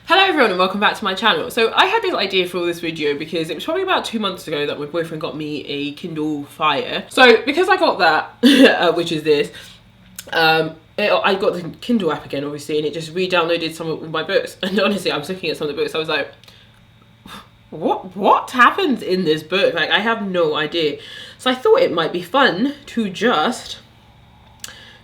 Hello everyone and welcome back to my channel. So I had this idea for this video because it was probably about 2 months ago that my boyfriend got me a Kindle Fire. So because I got that, which is this, I got the Kindle app again obviously, and it just re-downloaded some of my books. And honestly, I was looking at some of the books, I was like, what happens in this book? Like, I have no idea. So I thought it might be fun to just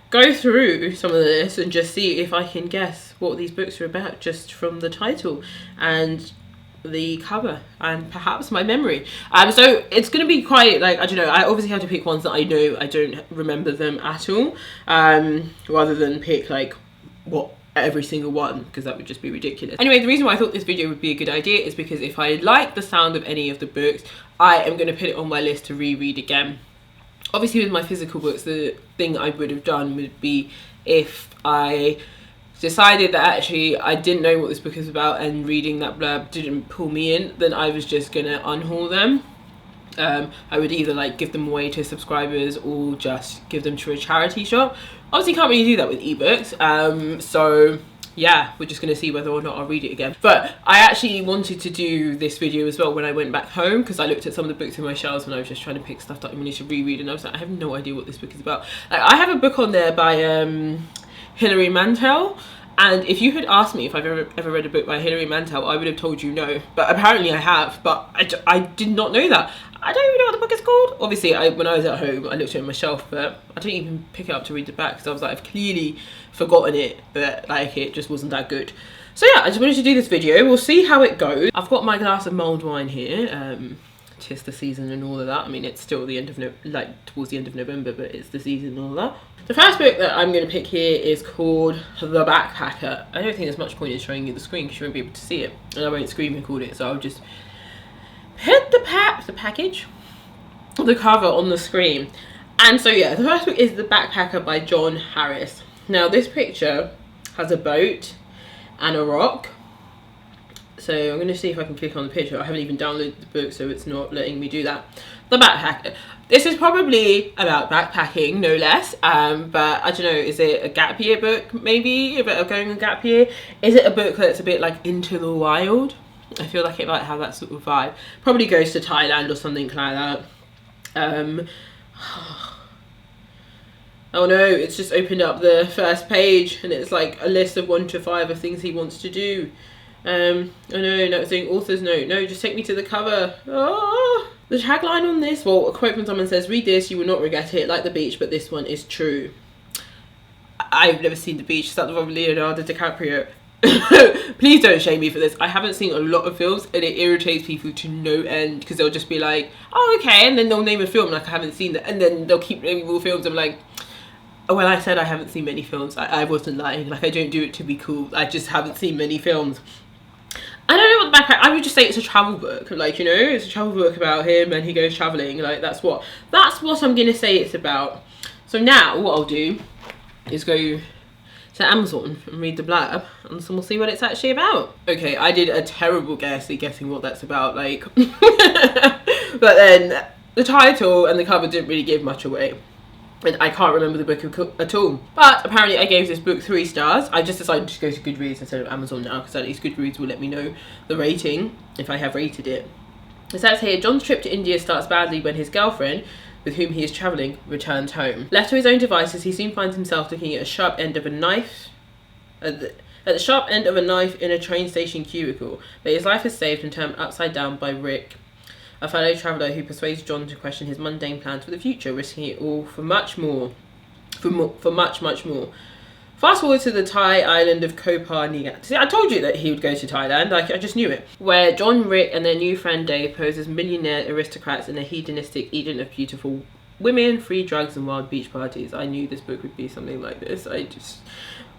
go through some of this and just see if I can guess what these books are about just from the title and the cover and perhaps my memory. So it's going to be quite, like, I don't know, I obviously have to pick ones that I know I don't remember them at all, rather than pick like what every single one, because that would just be ridiculous. Anyway, the reason why I thought this video would be a good idea is because if I like the sound of any of the books, I am going to put it on my list to reread again. Obviously with my physical books, the thing I would have done would be if I decided that actually I didn't know what this book is about and reading that blurb didn't pull me in, then I was just gonna unhaul them. I would either like give them away to subscribers or just give them to a charity shop. Obviously can't really do that with ebooks, so yeah, we're just going to see whether or not I'll read it again. But I actually wanted to do this video as well when I went back home, because I looked at some of the books in my shelves when I was just trying to pick stuff that I wanted to reread, and I was like, I have no idea what this book is about. Like, I have a book on there by Hilary Mantel, and if you had asked me if I've ever read a book by Hilary Mantel, I would have told you no. But apparently I have, but I did not know that. I don't even know what the book is called. Obviously, when I was at home, I looked at it on my shelf, but I didn't even pick it up to read the back because I was like, I've clearly forgotten it, but like it just wasn't that good. So yeah, I just wanted to do this video. We'll see how it goes. I've got my glass of mulled wine here. Tis the season and all of that. I mean, it's still the end of towards the end of November, but it's the season and all that. The first book that I'm going to pick here is called The Backpacker. I don't think there's much point in showing you the screen because you won't be able to see it, and I won't screen record it, so I'll just hit the package, the cover on the screen. And so yeah, the first book is The Backpacker by John Harris. Now this picture has a boat and a rock. So I'm going to see if I can click on the picture. I haven't even downloaded the book, so it's not letting me do that. The Backpacker. This is probably about backpacking, no less. But I don't know, is it a gap year book maybe, about going on gap year? Is it a book that's a bit like Into the Wild? I feel like it might have that sort of vibe. Probably goes to Thailand or something like that. Oh no, it's just opened up the first page and it's like a list of 1 to 5 of things he wants to do. Oh no, no, it's saying author's note. No, just take me to the cover. Oh. The tagline on this, well, a quote from someone says, read this, you will not regret it, like the beach, but this one is true. I've never seen The Beach. Is that the one with Leonardo DiCaprio? Please don't shame me for this. I haven't seen a lot of films and it irritates people to no end because they'll just be like, oh okay, and then they'll name a film like I haven't seen that, and then they'll keep naming more films. I'm like, when I said I haven't seen many films, I wasn't lying. Like, I don't do it to be cool, I just haven't seen many films. I don't know what the backpack, I would just say it's a travel book, like, you know, it's a travel book about him and he goes travelling, like that's what I'm gonna say it's about. So now what I'll do is go to Amazon and read the blurb, and so we'll see what it's actually about. Okay, I did a terrible guess at guessing what that's about, like, but then the title and the cover didn't really give much away. And I can't remember the book at all. But apparently I gave this book 3 stars. I just decided to go to Goodreads instead of Amazon now, because at least Goodreads will let me know the rating if I have rated it. It says here, John's trip to India starts badly when his girlfriend, with whom he is travelling, returns home. Left to his own devices, he soon finds himself looking at a sharp end of a knife, at the sharp end of a knife in a train station cubicle. But his life is saved and turned upside down by Rick, a fellow traveller who persuades John to question his mundane plans for the future, risking it all for much more. For much more. Fast forward to the Thai island of Koh Phangan. See, I told you that he would go to Thailand, I just knew it. Where John, Rick and their new friend Dave pose as millionaire aristocrats in a hedonistic Eden of beautiful women, free drugs and wild beach parties. I knew this book would be something like this.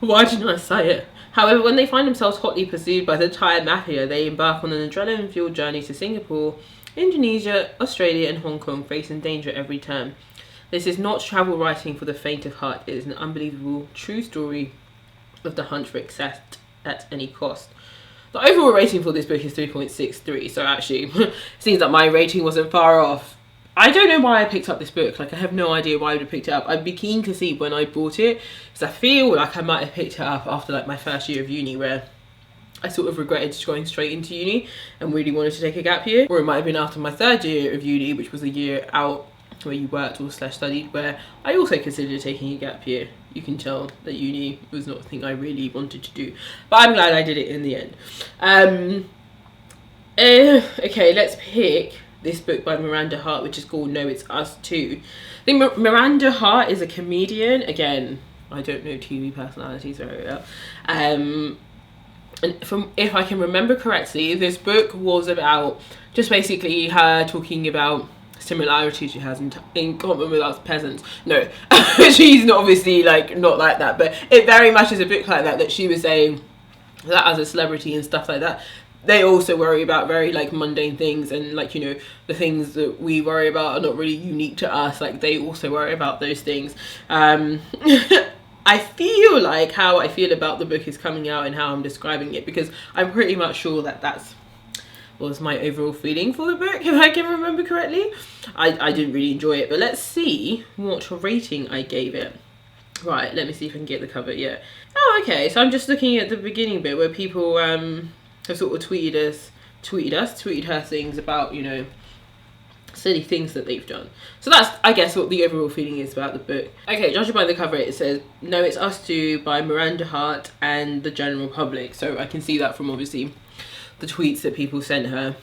Why didn't I say it? However, when they find themselves hotly pursued by the Thai mafia, they embark on an adrenaline-fueled journey to Singapore, Indonesia, Australia and Hong Kong, facing danger every turn. This is not travel writing for the faint of heart. It is an unbelievable, true story of the hunt for excess at any cost. The overall rating for this book is 3.63, so actually it seems that my rating wasn't far off. I don't know why I picked up this book. Like, I have no idea why I would have picked it up. I'd be keen to see when I bought it, because I feel like I might have picked it up after like my first year of uni, where I sort of regretted going straight into uni and really wanted to take a gap year. Or it might have been after my 3rd year of uni, which was a year out where you worked or / studied, where I also considered taking a gap year. You can tell that uni was not a thing I really wanted to do, but I'm glad I did it in the end. Okay, let's pick this book by Miranda Hart, which is called No It's Us Too. I think Miranda Hart is a comedian. Again, I don't know TV personalities very well. And from, if I can remember correctly, this book was about just basically her talking about similarities she has in common with us peasants. No, she's not, obviously, like, not like that, but it very much is a book like that, that she was saying that as a celebrity and stuff like that, they also worry about very, like, mundane things, and, like, you know, the things that we worry about are not really unique to us. Like, they also worry about those things. I feel like how I feel about the book is coming out and how I'm describing it, because I'm pretty much sure that that's was my overall feeling for the book, if I can remember correctly. I didn't really enjoy it, but let's see what rating I gave it. Right, let me see if I can get the cover. Yeah. Oh, okay, so I'm just looking at the beginning bit where people have sort of tweeted her things about, you know, silly things that they've done. So that's, I guess, what the overall feeling is about the book. Okay, judging by the cover, it says No It's Us Too by Miranda Hart and the general public. So I can see that from, obviously, the tweets that people sent her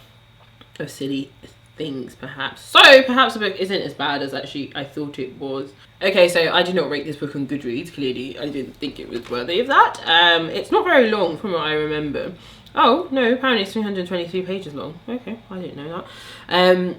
of silly things, perhaps. So perhaps the book isn't as bad as actually I thought it was. Okay, so I did not rate this book on Goodreads. Clearly I didn't think it was worthy of that. It's not very long from what I remember. Oh no, apparently it's 323 pages long. Okay, I didn't know that.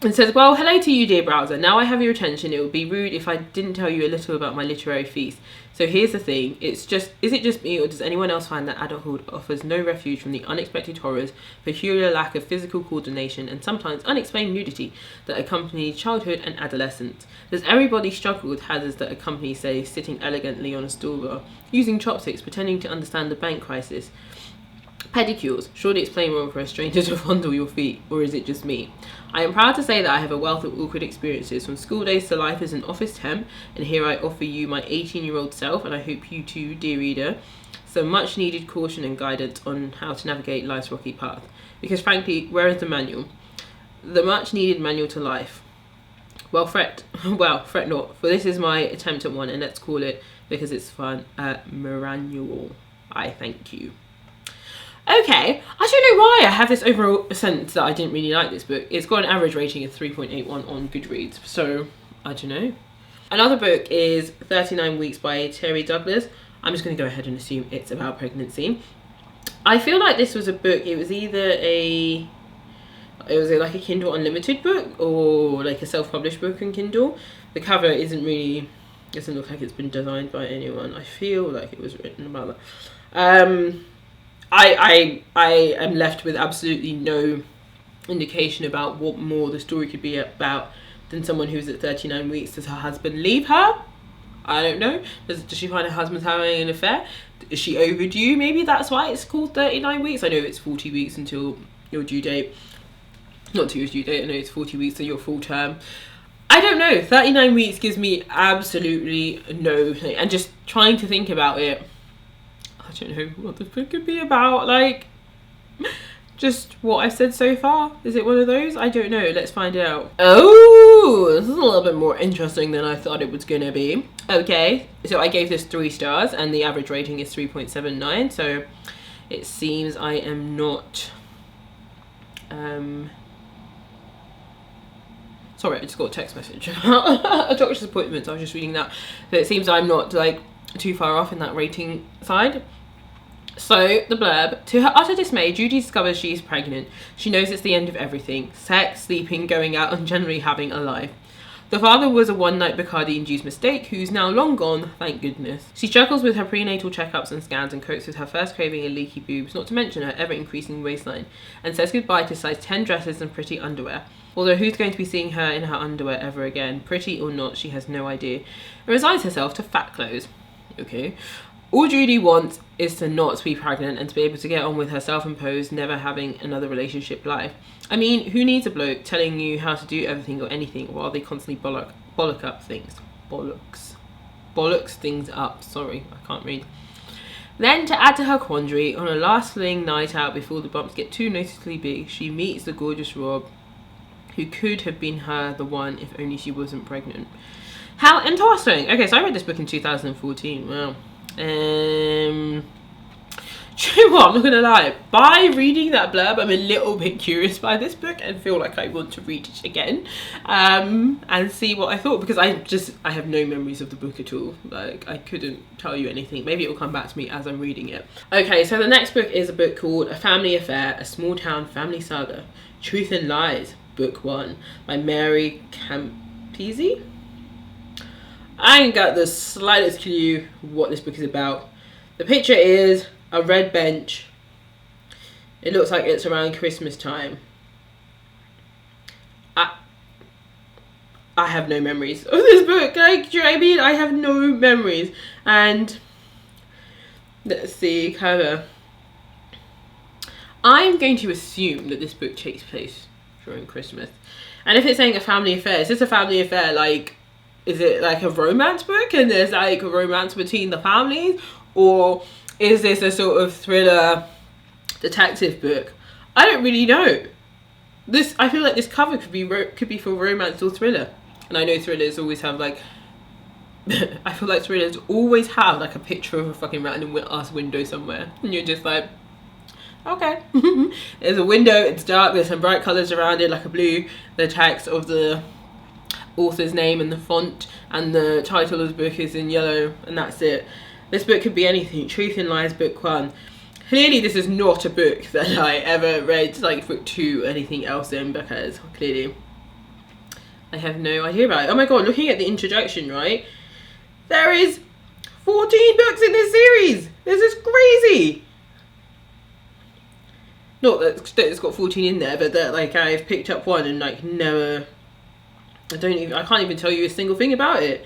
It says, well, hello to you, dear browser. Now I have your attention. It would be rude if I didn't tell you a little about my literary feast. So here's the thing. Is it just me, or does anyone else find that adulthood offers no refuge from the unexpected horrors, peculiar lack of physical coordination, and sometimes unexplained nudity that accompany childhood and adolescence? Does everybody struggle with hazards that accompany, say, sitting elegantly on a stool bar, using chopsticks, pretending to understand the bank crisis? Pedicures. Surely it's plain wrong for a stranger to fondle your feet, or is it just me? I am proud to say that I have a wealth of awkward experiences, from school days to life as an office temp, and here I offer you my 18-year-old self, and I hope you too, dear reader, some much needed caution and guidance on how to navigate life's rocky path. Because frankly, where is the manual? The much needed manual to life. Well, fret not, for this is my attempt at one, and let's call it, because it's fun, Manual. I thank you. Okay, I don't know why I have this overall sense that I didn't really like this book. It's got an average rating of 3.81 on Goodreads, so I don't know. Another book is 39 Weeks by Terry Douglas. I'm just going to go ahead and assume it's about pregnancy. I feel like this was a book, it was either like a Kindle Unlimited book or like a self-published book on Kindle. The cover doesn't look like it's been designed by anyone. I feel like it was written about that. I am left with absolutely no indication about what more the story could be about than someone who's at 39 weeks. Does her husband leave her? I don't know. Does she find her husband's having an affair? Is she overdue? Maybe that's why it's called 39 weeks. I know it's 40 weeks until your due date. Not to your due date, I know it's 40 weeks to your full term. I don't know. 39 weeks gives me absolutely no thing. And just trying to think about it, I don't know what the book could be about. Like, just what I've said so far. Is it one of those? I don't know. Let's find out. Oh, this is a little bit more interesting than I thought it was going to be. Okay, so I gave this 3 stars and the average rating is 3.79. So it seems I am not... Sorry, I just got a text message. A doctor's appointment, so I was just reading that. So it seems I'm not, like, too far off in that rating side. So, the blurb. To her utter dismay, Judy discovers she's pregnant. She knows it's the end of everything. Sex, sleeping, going out, and generally having a life. The father was a one-night Bacardi-induced mistake, who's now long gone, thank goodness. She struggles with her prenatal checkups and scans and copes with her first craving and leaky boobs, not to mention her ever-increasing waistline, and says goodbye to size 10 dresses and pretty underwear. Although who's going to be seeing her in her underwear ever again? Pretty or not, she has no idea. And resigns herself to fat clothes. Okay. All Judy wants is to not be pregnant and to be able to get on with her self-imposed, never having another relationship life. I mean, who needs a bloke telling you how to do everything or anything while they constantly bollocks things up. Sorry, I can't read. Then, to add to her quandary, on a last fling night out before the bumps get too noticeably big, she meets the gorgeous Rob, who could have been her the one if only she wasn't pregnant. How interesting. Okay, so I read this book in 2014. Wow. Do you know what? I'm not gonna lie. By reading that blurb, I'm a little bit curious by this book and feel like I want to read it again, and see what I thought, because I have no memories of the book at all. Like, I couldn't tell you anything. Maybe it will come back to me as I'm reading it. Okay, so the next book is a book called A Family Affair: A Small Town Family Saga, Truth and Lies, Book 1, by Mary Campisi. I ain't got the slightest clue what this book is about. The picture is a red bench. It looks like it's around Christmas time. I have no memories of this book. Like, do you know what I mean? I have no memories. And let's see, cover. I'm going to assume that this book takes place during Christmas. And if it's saying a family affair, is this a family affair? Like, is it like a romance book and there's like a romance between the families? Or is this a sort of thriller detective book? I don't really know. I feel like this cover could be for romance or thriller. And I know thrillers always have like I feel like thrillers always have like a picture of a fucking random ass window somewhere, and you're just like, okay. There's a window, it's dark, there's some bright colours around it, like a blue, the text of the author's name and the font, and the title of the book is in yellow, and that's it. This book could be anything. Truth and Lies, Book 1. Clearly this is not a book that I ever read like book 2 or anything else in, because clearly I have no idea about it. Oh my god, looking at the introduction, right? There is 14 books in this series! This is crazy! Not that it's got 14 in there, but that like I've picked up one and like never... I can't even tell you a single thing about it.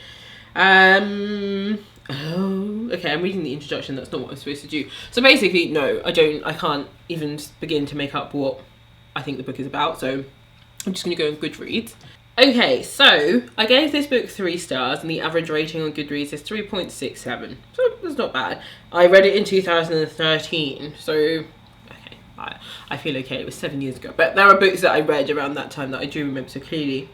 Oh, okay, I'm reading the introduction, that's not what I'm supposed to do. So basically, no, I can't even begin to make up what I think the book is about, so I'm just going to go on Goodreads. Okay, so I gave this book 3 stars, and the average rating on Goodreads is 3.67, so that's not bad. I read it in 2013, so, okay, I feel okay, it was 7 years ago, but there are books that I read around that time that I do remember, so clearly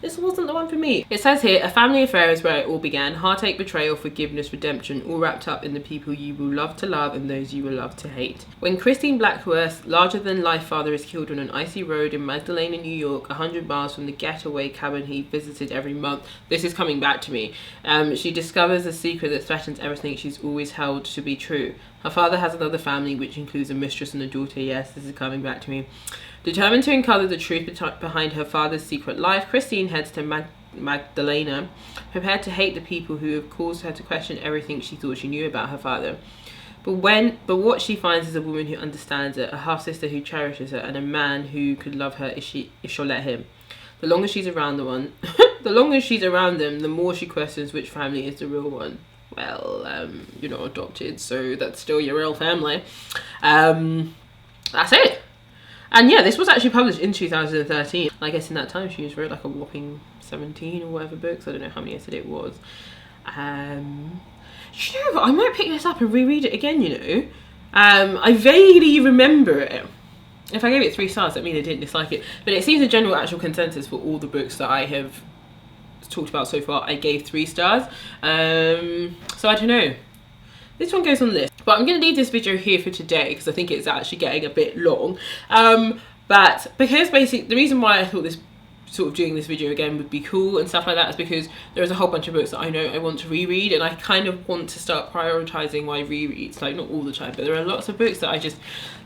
this wasn't the one for me. It says here, a family affair is where it all began. Heartache, betrayal, forgiveness, redemption, all wrapped up in the people you will love to love and those you will love to hate. When Christine Blackworth's larger-than-life father is killed on an icy road in Magdalena, New York, 100 miles from the getaway cabin he visited every month. This is coming back to me. She discovers a secret that threatens everything she's always held to be true. Her father has another family, which includes a mistress and a daughter. Yes, this is coming back to me. Determined to uncover the truth behind her father's secret life, Christine heads to Magdalena, prepared to hate the people who have caused her to question everything she thought she knew about her father. But what she finds is a woman who understands her, a half-sister who cherishes her, and a man who could love her if she'll let him. The longer she's around them, the more she questions which family is the real one. Well, you're not adopted, so that's still your real family. That's it. And yeah, this was actually published in 2013. I guess in that time she was wrote like a whopping 17 or whatever books. I don't know how many I said it was. You know what? I might pick this up and reread it again, you know. I vaguely remember it. If I gave it 3 stars, that means I didn't dislike it. But it seems a general actual consensus for all the books that I have talked about so far. I gave 3 stars. So I don't know. This one goes on the list, but I'm going to leave this video here for today because I think it's actually getting a bit long. But because basically the reason why I thought this sort of doing this video again would be cool and stuff like that is because there's a whole bunch of books that I know I want to reread, and I kind of want to start prioritizing my rereads, like not all the time, but there are lots of books that I just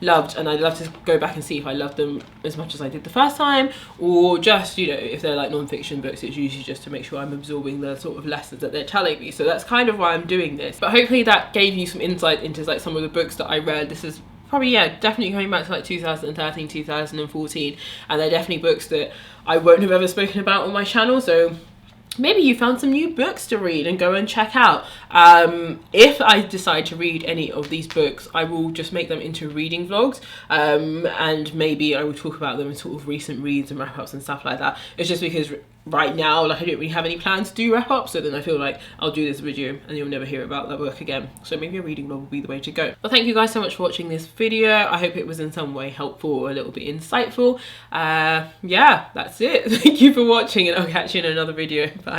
loved and I'd love to go back and see if I loved them as much as I did the first time, or just, you know, if they're like non-fiction books, it's usually just to make sure I'm absorbing the sort of lessons that they're telling me. So that's kind of why I'm doing this, but hopefully that gave you some insight into like some of the books that I read. This is probably, yeah, definitely going back to like 2013, 2014, and they're definitely books that I won't have ever spoken about on my channel, so maybe you found some new books to read and go and check out. If I decide to read any of these books, I will just make them into reading vlogs, and maybe I will talk about them in sort of recent reads and wrap-ups and stuff like that. It's just because right now, like I don't really have any plans to do wrap up, so then I feel like I'll do this video and you'll never hear about that book again. So maybe a reading novel will be the way to go. But thank you guys so much for watching this video. I hope it was in some way helpful or a little bit insightful. Yeah, that's it. Thank you for watching, and I'll catch you in another video. Bye.